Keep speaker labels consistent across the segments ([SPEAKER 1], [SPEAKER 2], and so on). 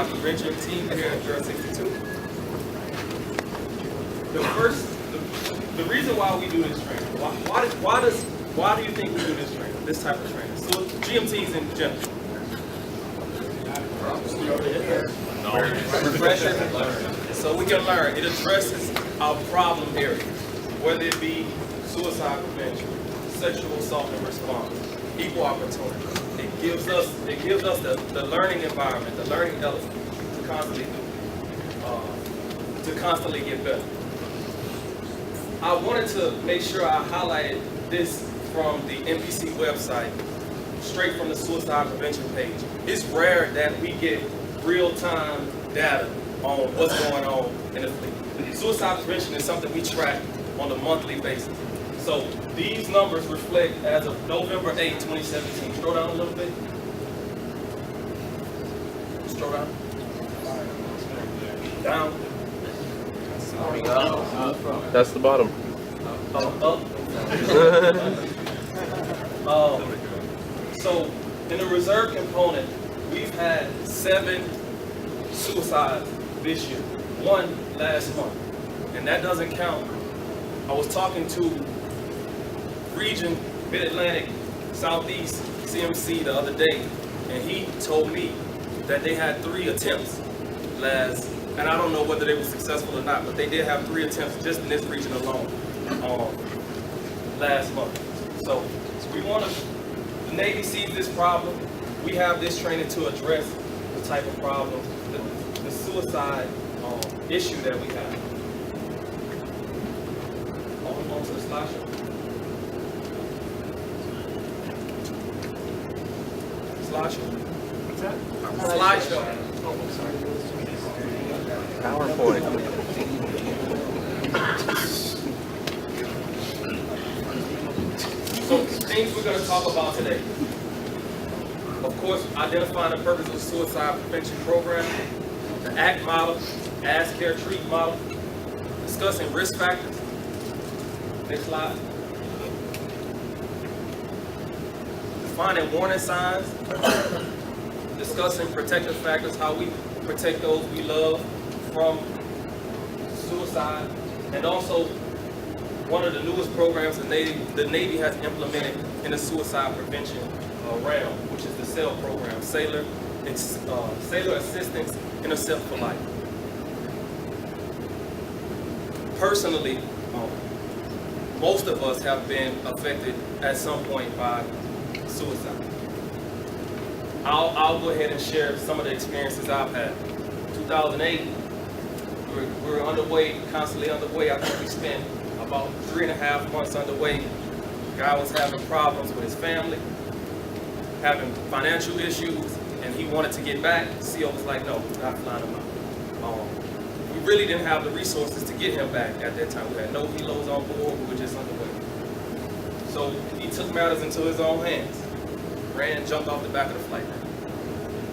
[SPEAKER 1] Prevention team here at Drill 62. The reason why we do this training, why do you think we do this training, this type of training? So GMTs in general. Refresher, so we can learn. It addresses our problem areas, whether it be suicide prevention, sexual assault and response, equal opportunity. It gives us the learning environment, the learning element to constantly get better. I wanted to make sure I highlighted this from the NPC website, straight from the suicide prevention page. It's rare that we get real-time data on what's going on in the fleet. Suicide prevention is something we track on a monthly basis. So these numbers reflect as of November 8, 2017. Scroll down a little bit. Scroll down. Down.
[SPEAKER 2] That's the bottom.
[SPEAKER 1] So in the reserve component, we've had 7 suicides this year, 1 last month, and that doesn't count. I was talking to Region Mid-Atlantic Southeast CMC the other day, and he told me that they had 3 attempts last, and I don't know whether they were successful or not, but they did have 3 attempts just in this region alone last month. So we want to, the Navy sees this problem. We have this training to address the type of problem, the suicide issue that we have. On to the slideshow. Slideshow.
[SPEAKER 3] What's that?
[SPEAKER 1] Slideshow.
[SPEAKER 3] Oh, sorry.
[SPEAKER 2] PowerPoint.
[SPEAKER 1] So things we're going to talk about today. Of course, identifying the purpose of the suicide prevention program, the ACT model, Ask, Care, Treat model, discussing risk factors. Next slide. Defining warning signs, discussing protective factors, how we protect those we love from suicide, and also one of the newest programs the Navy has implemented in the suicide prevention realm, which is the SAIL program, Sailor Assistance Intercept for Life. Personally, most of us have been affected at some point by suicide. I'll go ahead and share some of the experiences I've had. 2008, we were underway, constantly underway. I think we spent about 3.5 months underway. Guy was having problems with his family, having financial issues, and he wanted to get back. CO was like, no, we're not flying him out. We really didn't have the resources to get him back at that time. We had no helos on board, we were just underway. So he took matters into his own hands, ran, jumped off the back of the flight deck,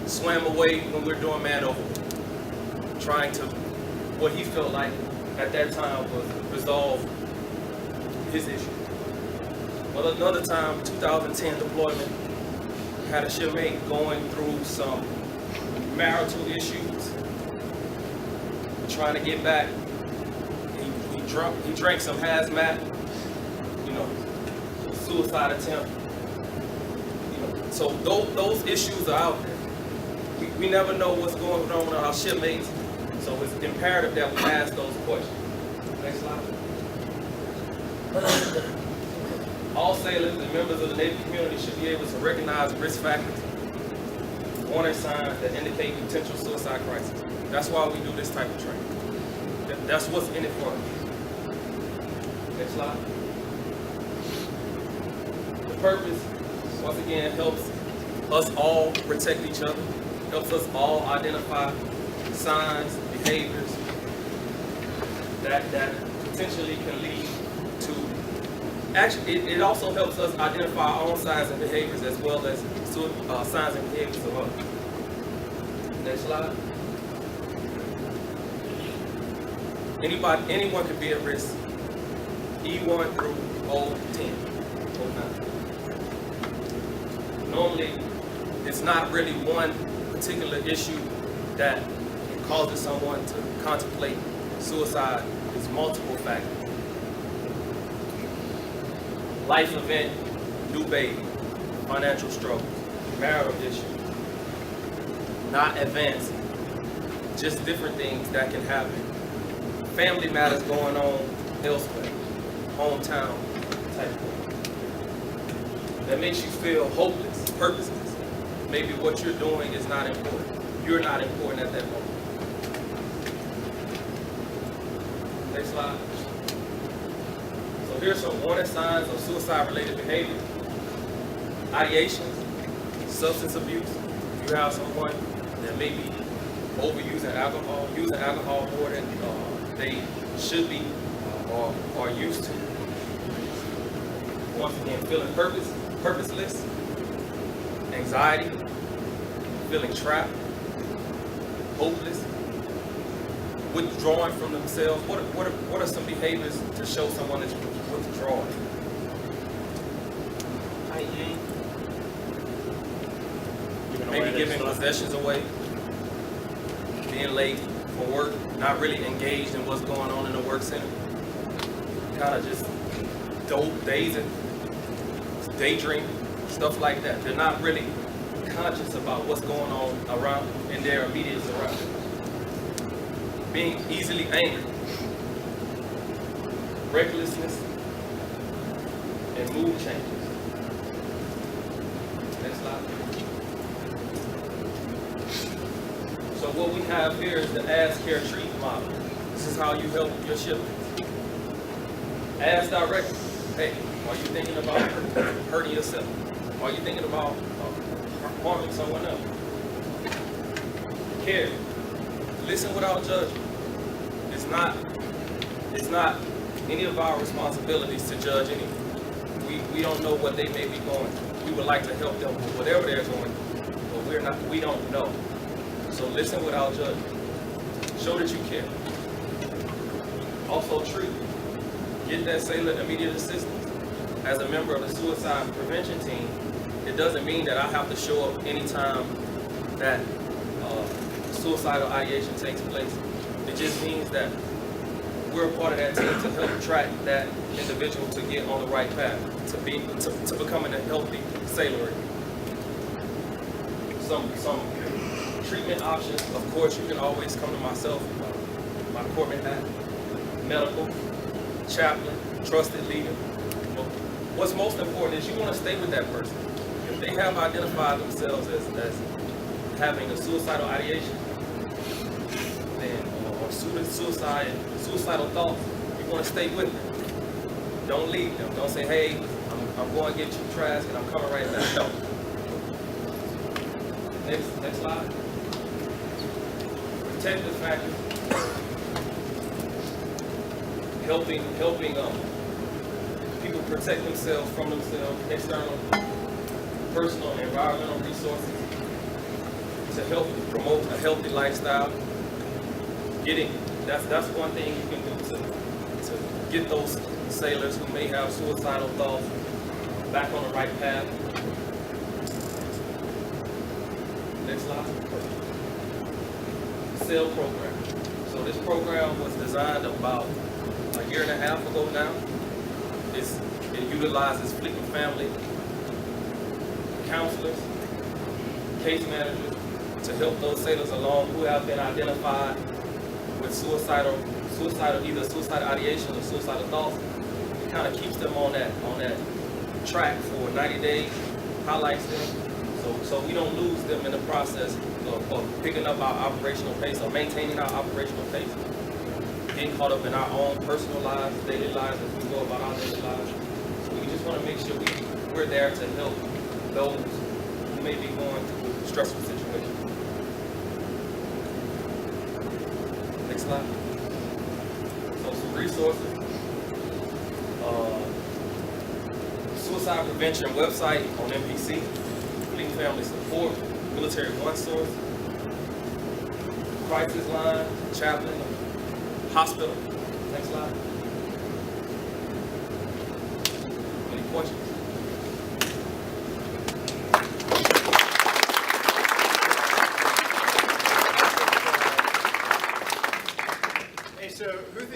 [SPEAKER 1] swam away when we were doing man overboard, trying to, what he felt like at that time was resolve his issue. Well, another time, 2010 deployment, had a shipmate going through some marital issues, trying to get back. He drank some hazmat, suicide attempt. So those issues are out there. We never know what's going on with our shipmates, so it's imperative that we ask those questions. Next slide. All sailors and members of the Navy community should be able to recognize risk factors, warning signs that indicate potential suicide crisis. That's why we do this type of training. That's what's in it for us. Next slide. The purpose, once again, helps us all protect each other, helps us all identify signs, behaviors that potentially can lead to, actually, it also helps us identify our own signs and behaviors as well as signs and behaviors of others. Next slide. Anyone can be at risk, E1 through O10, O9. Normally, it's not really one particular issue that causes someone to contemplate suicide is multiple factors. Life event, new baby, financial struggles, marital issues, not advancing, just different things that can happen. Family matters going on elsewhere, hometown type thing. That makes you feel hopeless, purposeless. Maybe what you're doing is not important. You're not important at that moment. Next slide. So here's some warning signs of suicide-related behavior. Ideations, substance abuse. You have someone that may be overusing alcohol, using alcohol more than they should be or are used to. Once again, feeling purposeless, anxiety, feeling trapped, hopeless, withdrawing from themselves. What are some behaviors to show someone is withdrawing? Hygiene. Maybe giving possessions away, being late for work, not really engaged in what's going on in the work center, kind of just dazing, daydreaming, stuff like that. They're not really conscious about what's going on around in their immediate surroundings. Being easily angered, recklessness, and mood changes. Next slide. So what we have here is the ask, care, treat model. This is how you help your siblings. Ask directly. Hey, are you thinking about hurting yourself? Are you thinking about harming someone else? Care. Listen without judgment. It's not any of our responsibilities to judge anyone. We don't know what they may be going through. We would like to help them with whatever they're going through, but we don't know. So listen without judgment. Show that you care. Also treat. Get that sailor immediate assistance. As a member of the suicide prevention team, it doesn't mean that I have to show up anytime that suicidal ideation takes place. It just means that we're a part of that team to help track that individual to get on the right path, to becoming a healthy sailor. Some treatment options, of course, you can always come to myself, my corporate hat, medical, chaplain, trusted leader. But what's most important is you want to stay with that person. If they have identified themselves as having a suicidal ideation, then or suicidal thoughts, you want to stay with them. Don't leave them. Don't say, hey, I'm going to get you trash and I'm coming right back. No. Next slide. Protective factors. Helping people protect themselves from themselves, external, personal, environmental resources to help promote a healthy lifestyle. That's one thing you can do to get those sailors who may have suicidal thoughts back on the right path. Next slide. SAIL program. So this program was designed about a year and a half ago now. It utilizes Fleetwood family counselors, case managers to help those sailors along who have been identified with suicidal either suicidal ideation or suicidal thoughts. It kind of keeps them on that track for 90 days, highlights them, so we don't lose them in the process of picking up our operational pace or maintaining our operational pace, getting caught up in our own personal lives, daily lives as we go about our daily lives. So we just want to make sure we're there to help those who may be going through stressful situations. Next slide. So some resources. Suicide prevention website on MPC, Fleet Family Support, Military One Source, crisis line, chaplain, hospital. Next slide. Any questions?
[SPEAKER 2] so who thinks